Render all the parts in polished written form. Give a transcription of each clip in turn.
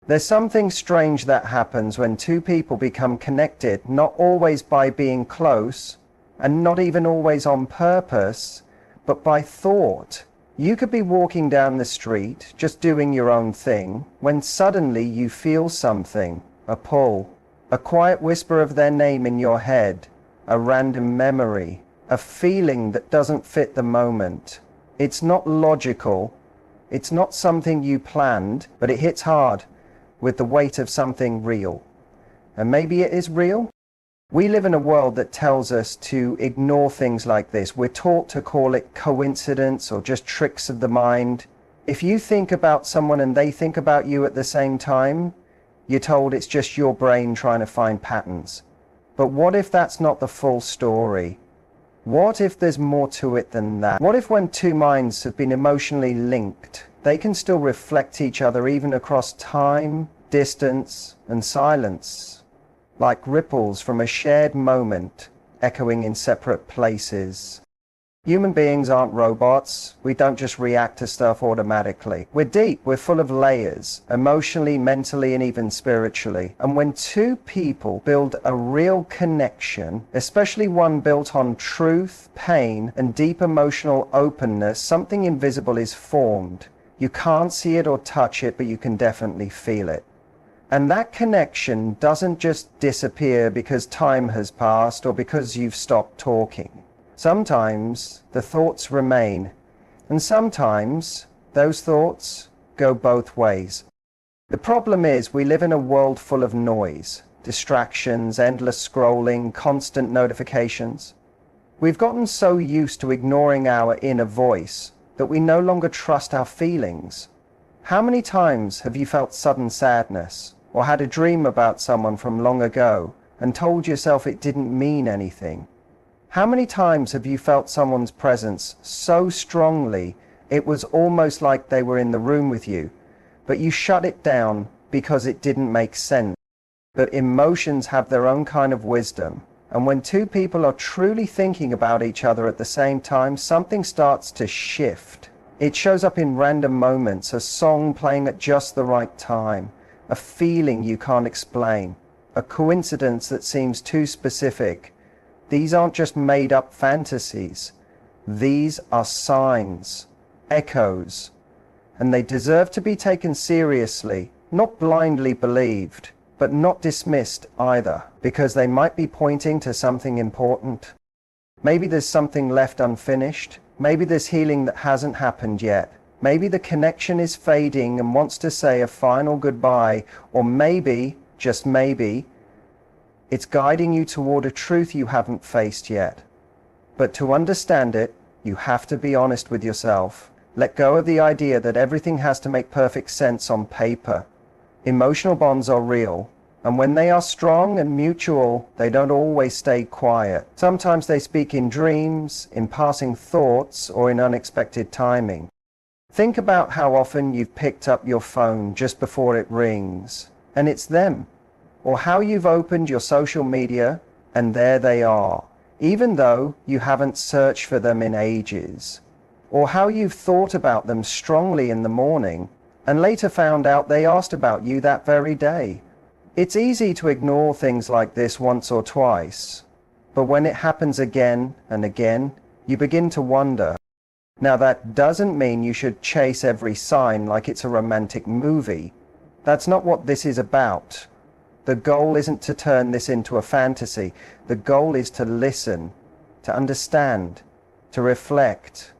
There's something strange that happens when two people become connected, not always by being close, and not even always on purpose, but by thought. You could be walking down the street, just doing your own thing, when suddenly you feel something, a pull, a quiet whisper of their name in your head, a random memory, a feeling that doesn't fit the moment. It's not logical, it's not something you planned, but it hits hard with the weight of something real. And maybe it is real? We live in a world that tells us to ignore things like this. We're taught to call it coincidence or just tricks of the mind. If you think about someone and they think about you at the same time, you're told it's just your brain trying to find patterns. But what if that's not the full story? What if there's more to it than that? What if when two minds have been emotionally linked, they can still reflect each other even across time, distance, and silence? Like ripples from a shared moment echoing in separate places. Human beings aren't robots. We don't just react to stuff automatically. We're deep, we're full of layers, emotionally, mentally, and even spiritually. And when two people build a real connection, especially one built on truth, pain, and deep emotional openness, something invisible is formed. You can't see it or touch it, but you can definitely feel it. And that connection doesn't just disappear because time has passed or because you've stopped talking. Sometimes the thoughts remain, and sometimes those thoughts go both ways. The problem is we live in a world full of noise, distractions, endless scrolling, constant notifications. We've gotten so used to ignoring our inner voice that we no longer trust our feelings. How many times have you felt sudden sadness or had a dream about someone from long ago and told yourself it didn't mean anything? How many times have you felt someone's presence so strongly it was almost like they were in the room with you, but you shut it down because it didn't make sense? But emotions have their own kind of wisdom, and when two people are truly thinking about each other at the same time, something starts to shift. It shows up in random moments, a song playing at just the right time, a feeling you can't explain, a coincidence that seems too specific. These aren't just made-up fantasies. These are signs, echoes, and they deserve to be taken seriously, not blindly believed, but not dismissed either, because they might be pointing to something important. Maybe there's something left unfinished. Maybe there's healing that hasn't happened yet. Maybe the connection is fading and wants to say a final goodbye, or maybe, just maybe, it's guiding you toward a truth you haven't faced yet. But to understand it, you have to be honest with yourself. Let go of the idea that everything has to make perfect sense on paper. Emotional bonds are real, and when they are strong and mutual, they don't always stay quiet. Sometimes they speak in dreams, in passing thoughts, or in unexpected timing. Think about how often you've picked up your phone just before it rings, and it's them. Or how you've opened your social media and there they are, even though you haven't searched for them in ages. Or how you've thought about them strongly in the morning and later found out they asked about you that very day. It's easy to ignore things like this once or twice, but when it happens again and again, you begin to wonder. Now that doesn't mean you should chase every sign like it's a romantic movie. That's not what this is about. The goal isn't to turn this into a fantasy. The goal is to listen, to understand, to reflect.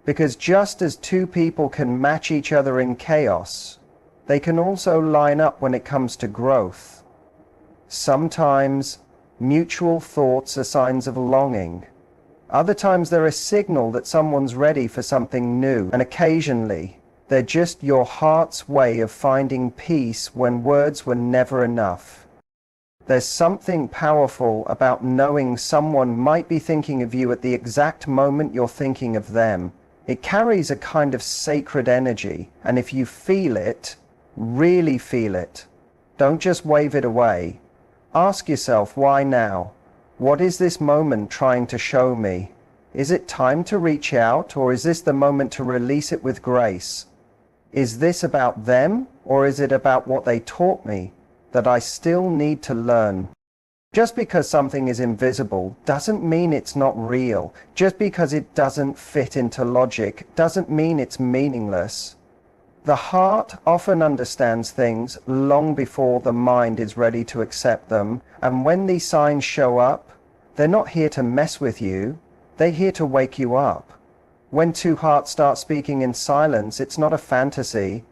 Because just as two people can match each other in chaos, they can also line up when it comes to growth. Sometimes mutual thoughts are signs of longing. Other times they're a signal that someone's ready for something new. And occasionally, they're just your heart's way of finding peace when words were never enough. There's something powerful about knowing someone might be thinking of you at the exact moment you're thinking of them. It carries a kind of sacred energy, and if you feel it, really feel it, don't just wave it away. Ask yourself, why now? What is this moment trying to show me? Is it time to reach out, or is this the moment to release it with grace? Is this about them, or is it about what they taught me that I still need to learn? Just because something is invisible doesn't mean it's not real. Just because it doesn't fit into logic doesn't mean it's meaningless. The heart often understands things long before the mind is ready to accept them, and when these signs show up, they're not here to mess with you, they're here to wake you up. When two hearts start speaking in silence, it's not a fantasy.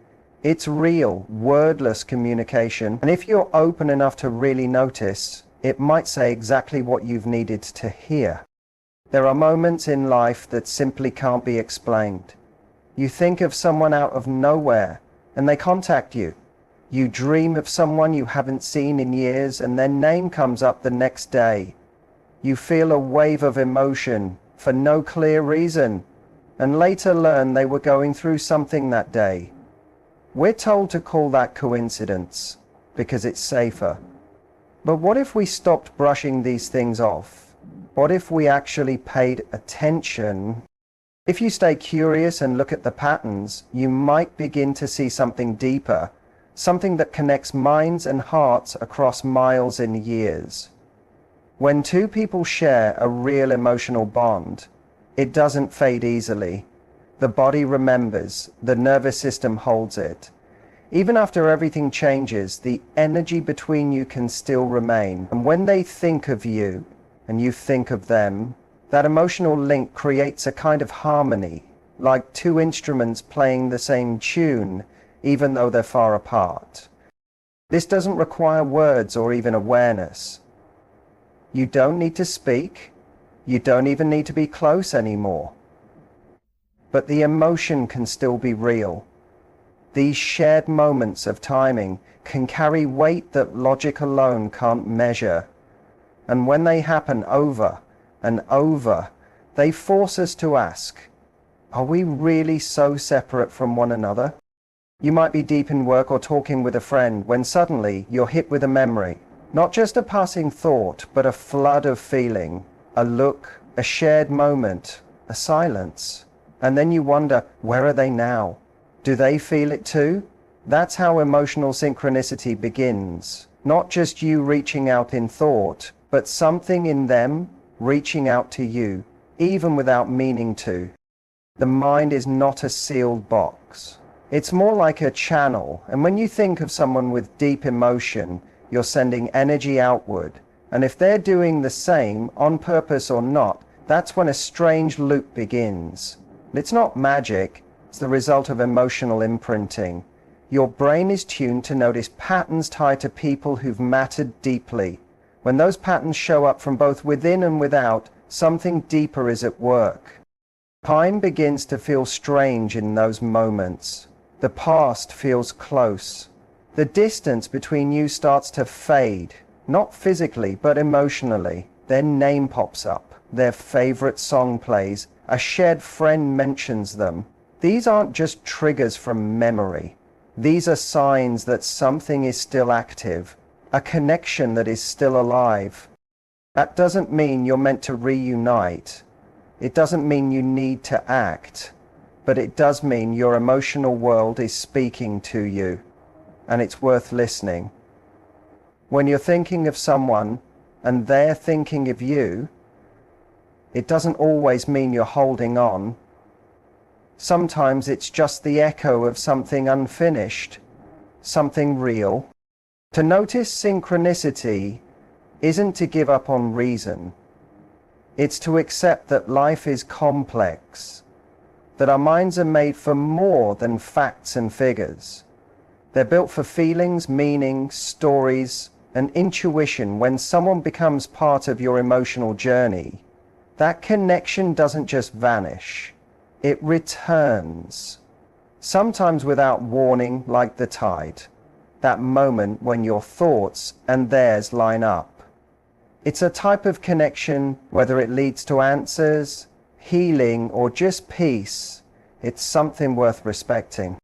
It's real, wordless communication, and if you're open enough to really notice, it might say exactly what you've needed to hear. There are moments in life that simply can't be explained. You think of someone out of nowhere, and they contact you. You dream of someone you haven't seen in years, and their name comes up the next day. You feel a wave of emotion for no clear reason, and later learn they were going through something that day. We're told to call that coincidence because it's safer. But what if we stopped brushing these things off? What if we actually paid attention? If you stay curious and look at the patterns, you might begin to see something deeper, something that connects minds and hearts across miles and years. When two people share a real emotional bond, it doesn't fade easily. The body remembers, the nervous system holds it. Even after everything changes, the energy between you can still remain. And when they think of you, and you think of them, that emotional link creates a kind of harmony, like two instruments playing the same tune, even though they're far apart. This doesn't require words or even awareness. You don't need to speak. You don't even need to be close anymore. But the emotion can still be real. These shared moments of timing can carry weight that logic alone can't measure. And when they happen over and over, they force us to ask, are we really so separate from one another? You might be deep in work or talking with a friend when suddenly you're hit with a memory. Not just a passing thought, but a flood of feeling, a look, a shared moment, a silence. And then you wonder, where are they now? Do they feel it too? That's how emotional synchronicity begins. Not just you reaching out in thought, but something in them reaching out to you, even without meaning to. The mind is not a sealed box. It's more like a channel, and when you think of someone with deep emotion, you're sending energy outward. And if they're doing the same, on purpose or not, that's when a strange loop begins. It's not magic, it's the result of emotional imprinting. Your brain is tuned to notice patterns tied to people who've mattered deeply. When those patterns show up from both within and without, something deeper is at work. Time begins to feel strange in those moments. The past feels close. The distance between you starts to fade, not physically, but emotionally. Their name pops up, their favorite song plays, a shared friend mentions them. These aren't just triggers from memory. These are signs that something is still active, a connection that is still alive. That doesn't mean you're meant to reunite. It doesn't mean you need to act, but it does mean your emotional world is speaking to you, and it's worth listening. When you're thinking of someone and they're thinking of you, it doesn't always mean you're holding on. Sometimes it's just the echo of something unfinished, something real. To notice synchronicity isn't to give up on reason. It's to accept that life is complex, that our minds are made for more than facts and figures. They're built for feelings, meaning, stories, and intuition. When someone becomes part of your emotional journey, that connection doesn't just vanish, it returns. Sometimes without warning, like the tide. That moment when your thoughts and theirs line up. It's a type of connection, whether it leads to answers, healing, or just peace. It's something worth respecting.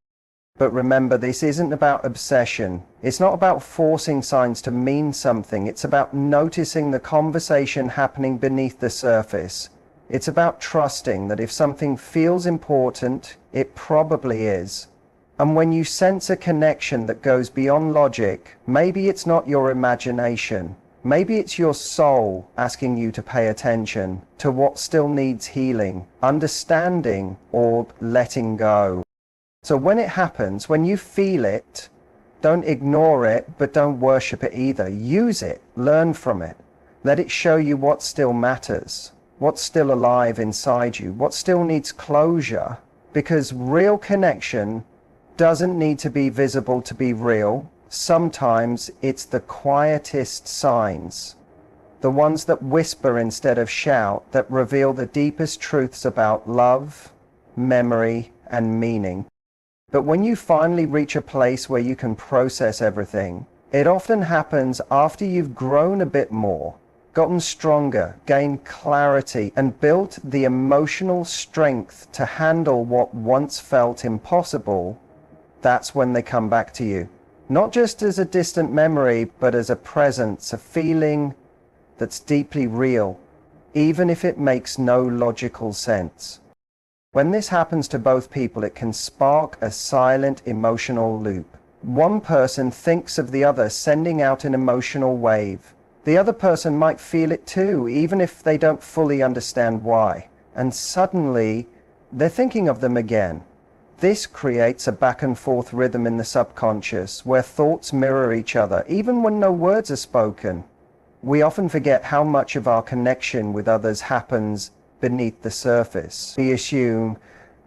But remember, this isn't about obsession. It's not about forcing signs to mean something. It's about noticing the conversation happening beneath the surface. It's about trusting that if something feels important, it probably is. And when you sense a connection that goes beyond logic, maybe it's not your imagination. Maybe it's your soul asking you to pay attention to what still needs healing, understanding, or letting go. So when it happens, when you feel it, don't ignore it, but don't worship it either. Use it, learn from it. Let it show you what still matters, what's still alive inside you, what still needs closure. Because real connection doesn't need to be visible to be real. Sometimes it's the quietest signs, the ones that whisper instead of shout, that reveal the deepest truths about love, memory, and meaning. But when you finally reach a place where you can process everything, it often happens after you've grown a bit more, gotten stronger, gained clarity, and built the emotional strength to handle what once felt impossible. That's when they come back to you. Not just as a distant memory, but as a presence, a feeling that's deeply real, even if it makes no logical sense. When this happens to both people, it can spark a silent emotional loop. One person thinks of the other, sending out an emotional wave. The other person might feel it too, even if they don't fully understand why. And suddenly, they're thinking of them again. This creates a back and forth rhythm in the subconscious, where thoughts mirror each other, even when no words are spoken. We often forget how much of our connection with others happens beneath the surface. We assume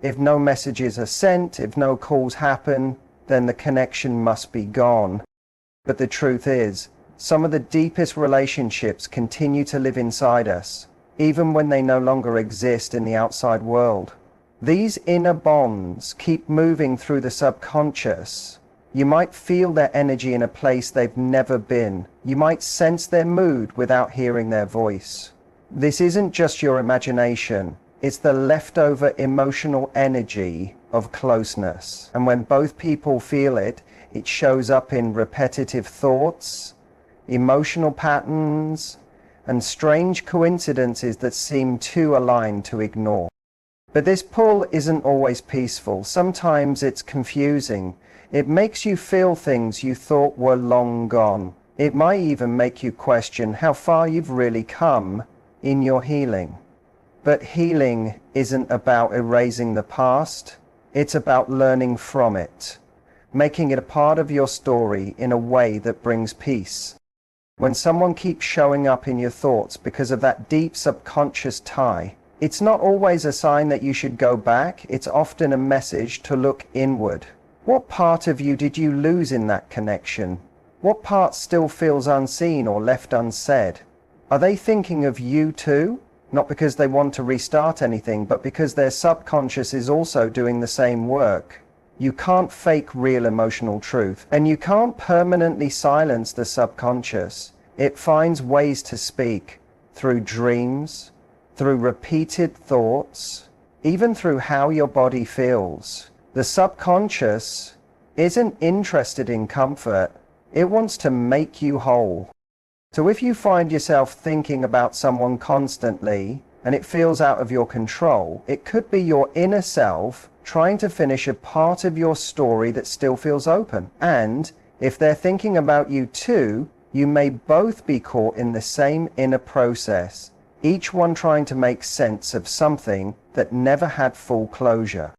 if no messages are sent, if no calls happen, then the connection must be gone. But the truth is, some of the deepest relationships continue to live inside us, even when they no longer exist in the outside world. These inner bonds keep moving through the subconscious. You might feel their energy in a place they've never been. You might sense their mood without hearing their voice. This isn't just your imagination. It's the leftover emotional energy of closeness. And when both people feel it, it shows up in repetitive thoughts, emotional patterns, and strange coincidences that seem too aligned to ignore. But this pull isn't always peaceful. Sometimes it's confusing. It makes you feel things you thought were long gone. It might even make you question how far you've really come in your healing. But healing isn't about erasing the past. It's about learning from it, making it a part of your story in a way that brings peace. When someone keeps showing up in your thoughts because of that deep subconscious tie, it's not always a sign that you should go back. It's often a message to look inward. What part of you did you lose in that connection? What part still feels unseen or left unsaid? Are they thinking of you too? Not because they want to restart anything, but because their subconscious is also doing the same work. You can't fake real emotional truth, and you can't permanently silence the subconscious. It finds ways to speak, through dreams, through repeated thoughts, even through how your body feels. The subconscious isn't interested in comfort. It wants to make you whole. So if you find yourself thinking about someone constantly and it feels out of your control, it could be your inner self trying to finish a part of your story that still feels open. And if they're thinking about you too, you may both be caught in the same inner process, each one trying to make sense of something that never had full closure.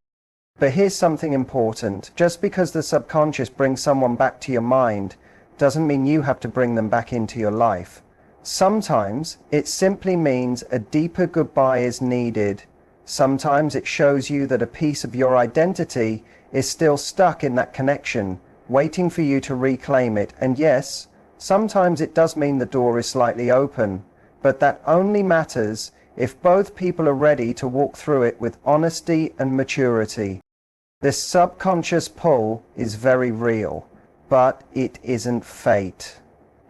But here's something important. Just because the subconscious brings someone back to your mind doesn't mean you have to bring them back into your life. Sometimes it simply means a deeper goodbye is needed. Sometimes it shows you that a piece of your identity is still stuck in that connection, waiting for you to reclaim it. And yes, sometimes it does mean the door is slightly open, but that only matters if both people are ready to walk through it with honesty and maturity. This subconscious pull is very real, but it isn't fate.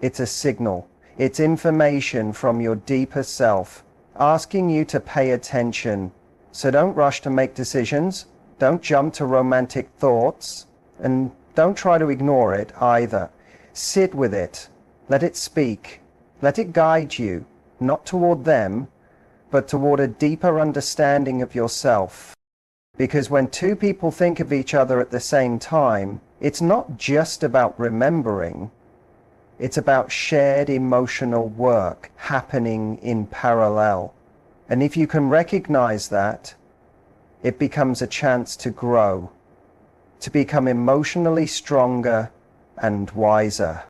It's a signal. It's information from your deeper self, asking you to pay attention. So don't rush to make decisions, don't jump to romantic thoughts, and don't try to ignore it either. Sit with it, let it speak, let it guide you, not toward them, but toward a deeper understanding of yourself. Because when two people think of each other at the same time, it's not just about remembering, it's about shared emotional work happening in parallel. And if you can recognize that, it becomes a chance to grow, to become emotionally stronger and wiser.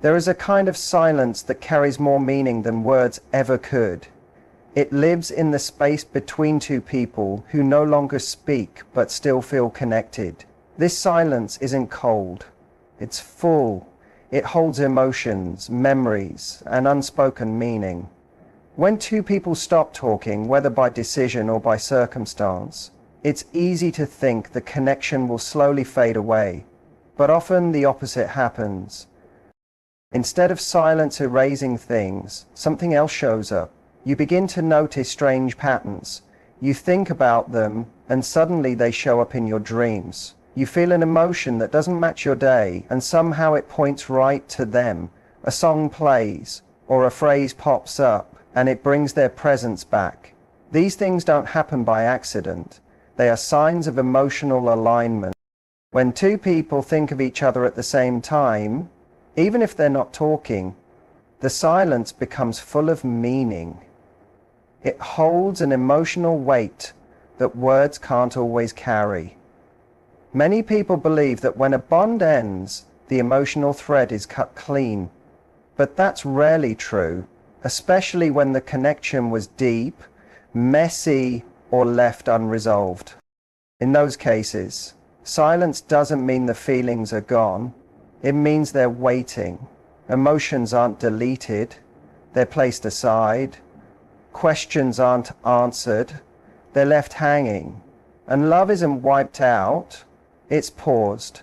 There is a kind of silence that carries more meaning than words ever could. It lives in the space between two people who no longer speak but still feel connected. This silence isn't cold. It's full. It holds emotions, memories, and unspoken meaning. When two people stop talking, whether by decision or by circumstance, it's easy to think the connection will slowly fade away. But often the opposite happens. Instead of silence erasing things, something else shows up. You begin to notice strange patterns. You think about them, and suddenly they show up in your dreams. You feel an emotion that doesn't match your day, and somehow it points right to them. A song plays, or a phrase pops up, and it brings their presence back. These things don't happen by accident. They are signs of emotional alignment. When two people think of each other at the same time, even if they're not talking, the silence becomes full of meaning. It holds an emotional weight that words can't always carry. Many people believe that when a bond ends, the emotional thread is cut clean. But that's rarely true, especially when the connection was deep, messy, or left unresolved. In those cases, silence doesn't mean the feelings are gone. It means they're waiting. Emotions aren't deleted. They're placed aside. Questions aren't answered. They're left hanging. And love isn't wiped out. It's paused.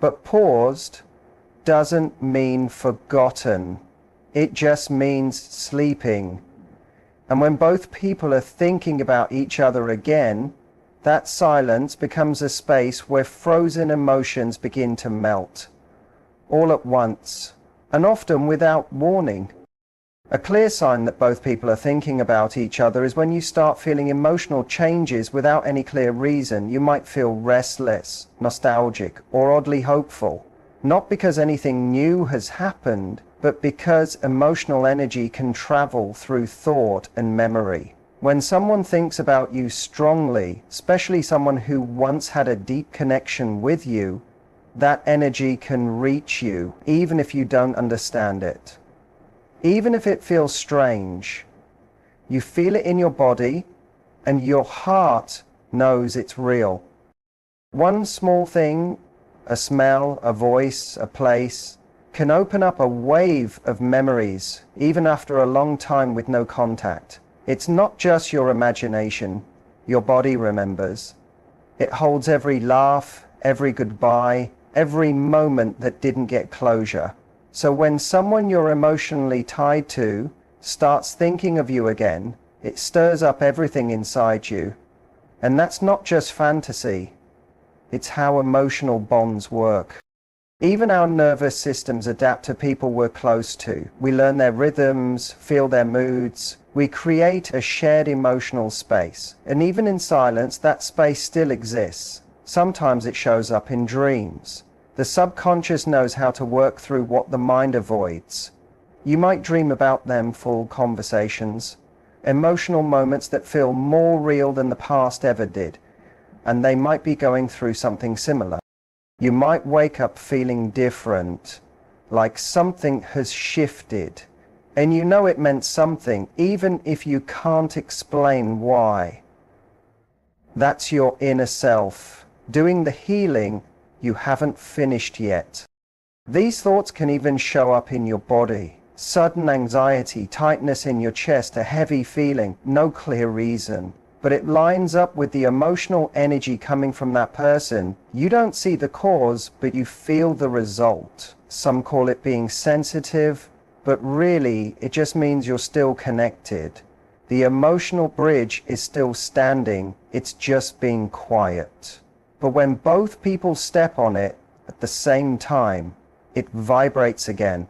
But paused doesn't mean forgotten. It just means sleeping. And when both people are thinking about each other again, that silence becomes a space where frozen emotions begin to melt, all at once, and often without warning. A clear sign that both people are thinking about each other is when you start feeling emotional changes without any clear reason. You might feel restless, nostalgic, or oddly hopeful. Not because anything new has happened, but because emotional energy can travel through thought and memory. When someone thinks about you strongly, especially someone who once had a deep connection with you, that energy can reach you, even if you don't understand it. Even if it feels strange, you feel it in your body, and your heart knows it's real. One small thing, a smell, a voice, a place, can open up a wave of memories, even after a long time with no contact. It's not just your imagination. Your body remembers. It holds every laugh, every goodbye, every moment that didn't get closure. So when someone you're emotionally tied to starts thinking of you again, it stirs up everything inside you. And that's not just fantasy. It's how emotional bonds work. Even our nervous systems adapt to people we're close to. We learn their rhythms, feel their moods. We create a shared emotional space. And even in silence, that space still exists. Sometimes it shows up in dreams. The subconscious knows how to work through what the mind avoids. You might dream about them full conversations, emotional moments that feel more real than the past ever did, and they might be going through something similar. You might wake up feeling different, like something has shifted, and you know it meant something, even if you can't explain why. That's your inner self, doing the healing you haven't finished yet. These thoughts can even show up in your body. Sudden anxiety, tightness in your chest, a heavy feeling, no clear reason. But it lines up with the emotional energy coming from that person. You don't see the cause, but you feel the result. Some call it being sensitive, but really it just means you're still connected. The emotional bridge is still standing, it's just being quiet. But when both people step on it at the same time, it vibrates again.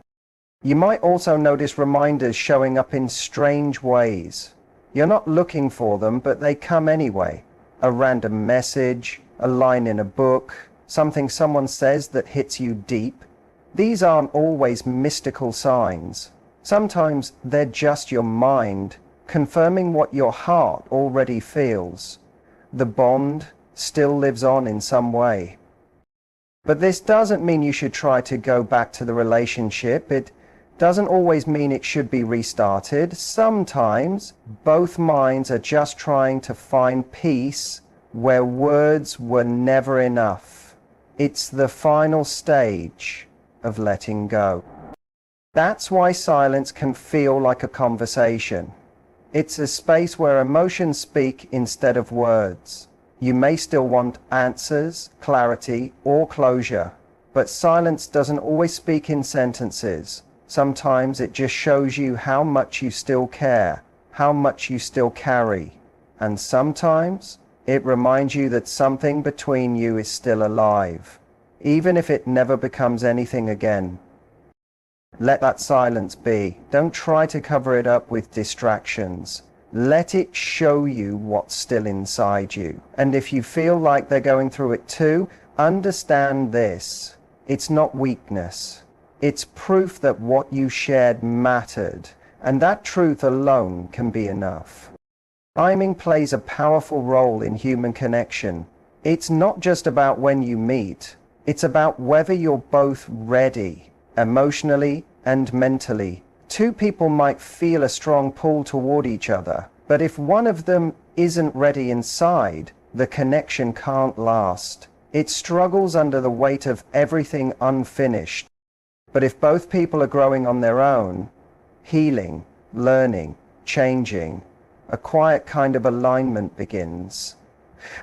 You might also notice reminders showing up in strange ways. You're not looking for them, but they come anyway. A random message, a line in a book, something someone says that hits you deep. These aren't always mystical signs. Sometimes they're just your mind confirming what your heart already feels. The bond still lives on in some way. But this doesn't mean you should try to go back to the relationship. It doesn't always mean it should be restarted. Sometimes both minds are just trying to find peace where words were never enough. It's the final stage of letting go. That's why silence can feel like a conversation. It's a space where emotions speak instead of words. You may still want answers, clarity, or closure, but silence doesn't always speak in sentences. Sometimes it just shows you how much you still care, how much you still carry. And sometimes it reminds you that something between you is still alive, even if it never becomes anything again. Let that silence be. Don't try to cover it up with distractions. Let it show you what's still inside you. And if you feel like they're going through it too, understand this. It's not weakness. It's proof that what you shared mattered, and that truth alone can be enough. Timing plays a powerful role in human connection. It's not just about when you meet. It's about whether you're both ready, emotionally and mentally. Two people might feel a strong pull toward each other, but if one of them isn't ready inside, the connection can't last. It struggles under the weight of everything unfinished. But if both people are growing on their own, healing, learning, changing, a quiet kind of alignment begins.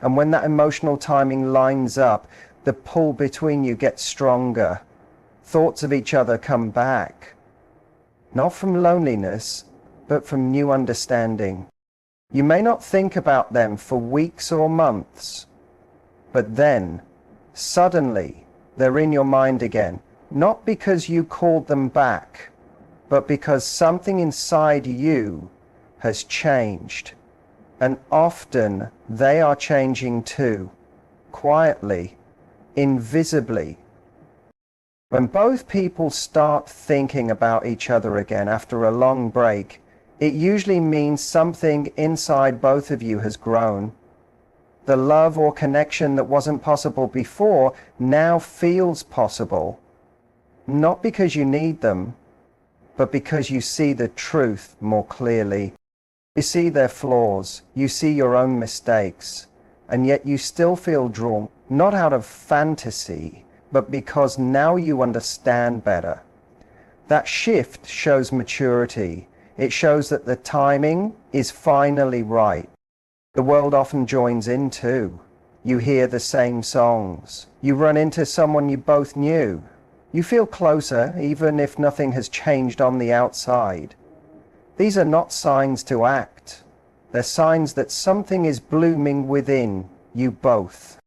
And when that emotional timing lines up, the pull between you gets stronger. Thoughts of each other come back. Not from loneliness, but from new understanding. You may not think about them for weeks or months, but then, suddenly, they're in your mind again. Not because you called them back, but because something inside you has changed. And often they are changing too, quietly, invisibly. When both people start thinking about each other again after a long break, it usually means something inside both of you has grown. The love or connection that wasn't possible before now feels possible. Not because you need them, but because you see the truth more clearly. You see their flaws, you see your own mistakes, and yet you still feel drawn, not out of fantasy, but because now you understand better. That shift shows maturity. It shows that the timing is finally right. The world often joins in too. You hear the same songs. You run into someone you both knew. You feel closer, even if nothing has changed on the outside. These are not signs to act. They're signs that something is blooming within you both.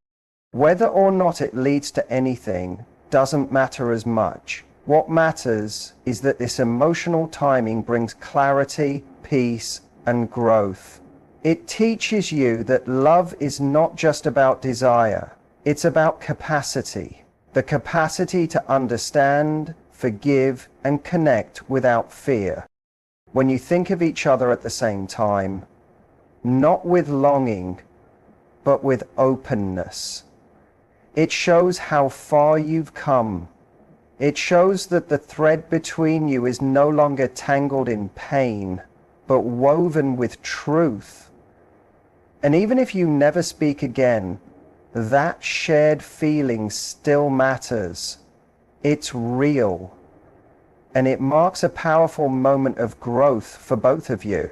Whether or not it leads to anything doesn't matter as much. What matters is that this emotional timing brings clarity, peace, and growth. It teaches you that love is not just about desire. It's about capacity. The capacity to understand, forgive, and connect without fear. When you think of each other at the same time, not with longing, but with openness. It shows how far you've come. It shows that the thread between you is no longer tangled in pain, but woven with truth. And even if you never speak again, that shared feeling still matters. It's real. And it marks a powerful moment of growth for both of you.